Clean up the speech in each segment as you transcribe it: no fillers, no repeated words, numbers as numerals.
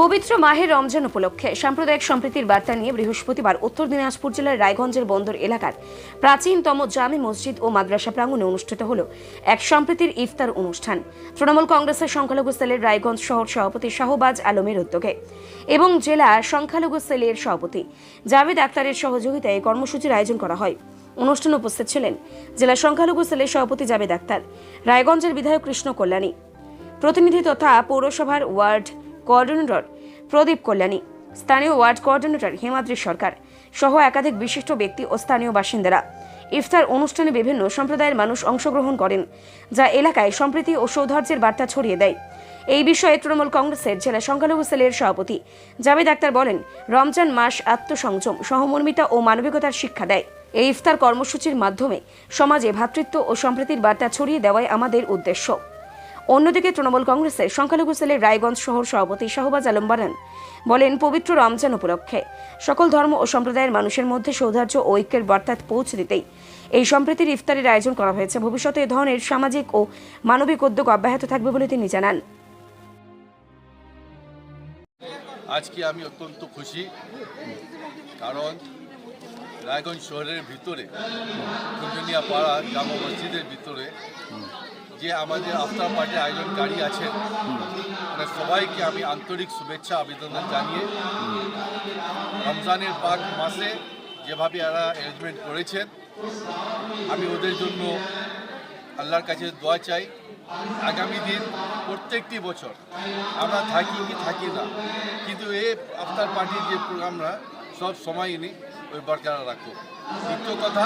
পবিত্র মাহে রমজান উপলক্ষে সাম্প্রদায়িক সম্প্রীতির বার্তা নিয়ে বৃহস্পতিবার উত্তর দিনাজপুর জেলার রায়গঞ্জের বন্দর এলাকার প্রাচীনতম জামে মসজিদ ও মাদ্রাসা প্রাঙ্গণে অনুষ্ঠিত হল এক সম্প্রীতির ইফতার অনুষ্ঠান তৃণমূল কংগ্রেসের সংখ্যালঘু সেলের রায়গঞ্জ শহর সভাপতি শাহবাজ আলমের উদ্যোগে এবং জেলা সংখ্যালঘু সেলের সভাপতি জাভেদ আক্তারের সহযোগিতায় কর্মসূচির আয়োজন করা হয়। অনুষ্ঠানে উপস্থিত ছিলেন জেলা সংখ্যালঘু সেলের সভাপতি জাভেদ আক্তার, রায়গঞ্জের বিধায়ক কৃষ্ণ কল্যাণী, প্রতিনিধি তথা পৌরসভার ওয়ার্ড কোঅর্ডিনেটর প্রদীপ কল্যাণী, স্থানীয় ওয়ার্ড কোঅর্ডিনেটর হিমাদ্রি সরকার সহ একাধিক বিশিষ্ট ব্যক্তি ও স্থানীয় বাসিন্দারা। ইফতার অনুষ্ঠানে বিভিন্ন সম্প্রদায়ের মানুষ অংশগ্রহণ করেন, যা এলাকায় সম্প্রীতি ও সৌহার্দ্যের বার্তা ছড়িয়ে দেয়। এই বিষয়ে তৃণমূল কংগ্রেসের জেলা সংখ্যালঘু সেলের সভাপতি জাভেদ আক্তার বলেন, রমজান মাস আত্মসংযম, সহমর্মিতা ও মানবিকতার শিক্ষা দেয়। এই ইফতার কর্মসূচির মাধ্যমে সমাজে ভ্রাতৃত্ব ও সম্প্রীতির বার্তা ছড়িয়ে দেওয়াই আমাদের উদ্দেশ্য। অন্যদিকে তৃণমূল কংগ্রেসের সংখ্যালঘু সেলের রায়গঞ্জ শহর সভাপতি শাহবাজ আলম বলেন, পবিত্র রমজান উপলক্ষে সকল ধর্ম ও সম্প্রদায়ের মানুষের মধ্যে সৌহার্দ্য ও ঐক্যের বার্তা পৌঁছে দিতেই এই সম্প্রীতির ইফতারের আয়োজন করা হয়েছে। ভবিষ্যতে এ ধরনের সামাজিক ও মানবিক উদ্যোগ অব্যাহত থাকবে বলে তিনি জানান। আজকে আমি অত্যন্ত খুশি, কারণ রায়গঞ্জ শহরের ভিতরে কুঞ্জনিয়া পাড়া জামা মসজিদের ভিতরে যে আমাদের আফতার পার্টির আয়োজনকারী আছেন, মানে সবাইকে আমি আন্তরিক শুভেচ্ছা অভিনন্দন জানিয়ে রমজানের পাক মাসে যেভাবে এরা অ্যারেঞ্জমেন্ট করেছেন, আমি ওদের জন্য আল্লাহর কাছে দোয়া চাই। আগামী দিন প্রত্যেকটি বছর আমরা থাকি কি থাকি না, কিন্তু এই আফতার পার্টির যে প্রোগ্রামরা সব সময়ই ওই বরকরার রাখো। দ্বিতীয় কথা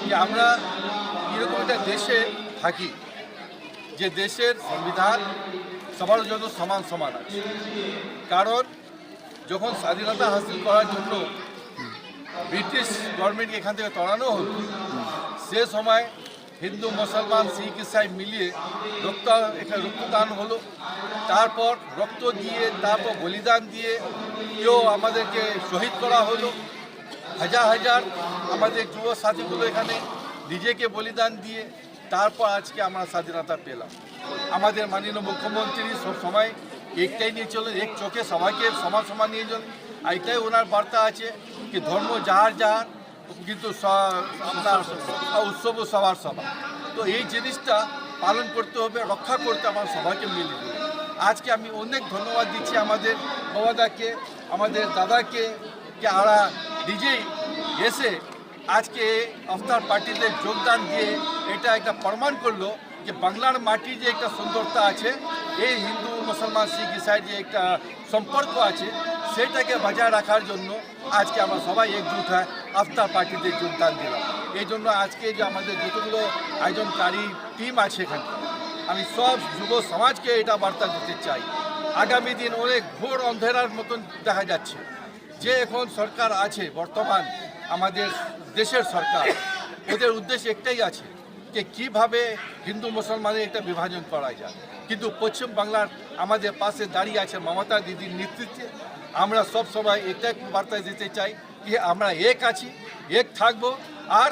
যে আমরা এরকম একটা দেশে থাকি যে দেশের সংবিধান সবার জন্য সমান সমান আছে। কারণ যখন স্বাধীনতা হাসিল করার জন্য ব্রিটিশ গভর্নমেন্টকে এখান থেকে তাড়ানো হলো, সে সময় হিন্দু মুসলমান শিখ ইসাই মিলিয়ে রক্তদান হলো। তারপর রক্ত দিয়ে, তারপর বলিদান দিয়ে কেউ আমাদেরকে শহীদ করা হলো। হাজার হাজার আমাদের যুব সাথীগুলো এখানে নিজেকে বলিদান দিয়ে তারপর আজকে আমরা স্বাধীনতা পেলাম। আমাদের মাননীয় মুখ্যমন্ত্রী সব সময় একটাই নিয়ে চলে, এক চোখে সবাইকে সমান সমান নিয়ে চলে। এটাই ওনার বার্তা আছে কি ধর্ম যার যার, কিন্তু আপনার উৎসব সবার সবার। তো এই জিনিসটা পালন করতে হবে, রক্ষা করতে আমার সবাইকে মিলে দেবে। আজকে আমি অনেক ধন্যবাদ দিচ্ছি আমাদের বাবাদাকে, আমাদের দাদাকে, যে ওরা নিজেই এসে আজকে আফতার পার্টিতে যোগদান দিয়ে এটা একটা প্রমাণ করলো যে বাংলার মাটি যে একটা সুন্দরতা আছে, এই হিন্দু মুসলমান শিখ ইসাই যে একটা সম্পর্ক আছে, সেটাকে বজায় রাখার জন্য আজকে আমরা সবাই একজুট হয় আফতার পার্টিতে যোগদান দিলাম। এই জন্য আজকে যে আমাদের যতগুলো আয়োজনকারী টিম আছে এখানে, আমি সব যুব সমাজকে এটা বার্তা দিতে চাই। আগামী দিন অনেক ঘোর অন্ধেরার মতন দেখা যাচ্ছে, যে এখন সরকার আছে বর্তমান আমাদের দেশের সরকার, ওদের উদ্দেশ্য একটাই আছে যে কীভাবে হিন্দু মুসলমানের একটা বিভাজন করা যায়। কিন্তু পশ্চিম বাংলার আমাদের পাশে দাঁড়িয়ে আছে মমতা দিদির নেতৃত্বে। আমরা সব সময় একটা বার্তা দিতে চাই যে আমরা এক আছি, এক থাকবো, আর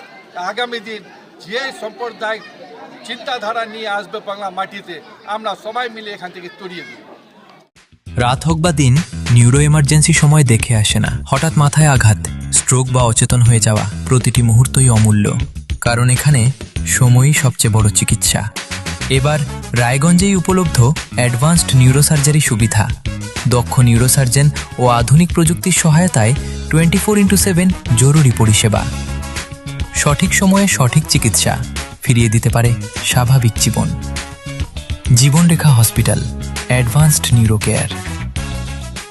আগামী দিন যে সম্প্রদায় চিন্তাধারা নিয়ে আসবে বাংলা মাটিতে, আমরা সবাই মিলে এখান থেকে তড়িয়ে দিই। রাত হোক বা দিন, নিউরো এমার্জেন্সি সময় দেখে আসে না। হঠাৎ মাথায় আঘাত, স্ট্রোক বা অচেতন হয়ে যাওয়া, প্রতিটি মুহূর্তই অমূল্য, কারণ এখানে সময়ই সবচেয়ে বড় চিকিৎসা। এবার রায়গঞ্জেই উপলব্ধ অ্যাডভান্সড নিউরোসার্জারি সুবিধা। দক্ষ নিউরোসার্জন ও আধুনিক প্রযুক্তির সহায়তায় 24x7 জরুরি পরিষেবা। সঠিক সময়ে সঠিক চিকিৎসা ফিরিয়ে দিতে পারে স্বাভাবিক জীবন। জীবনরেখা হসপিটাল, অ্যাডভান্সড নিউরো কেয়ার।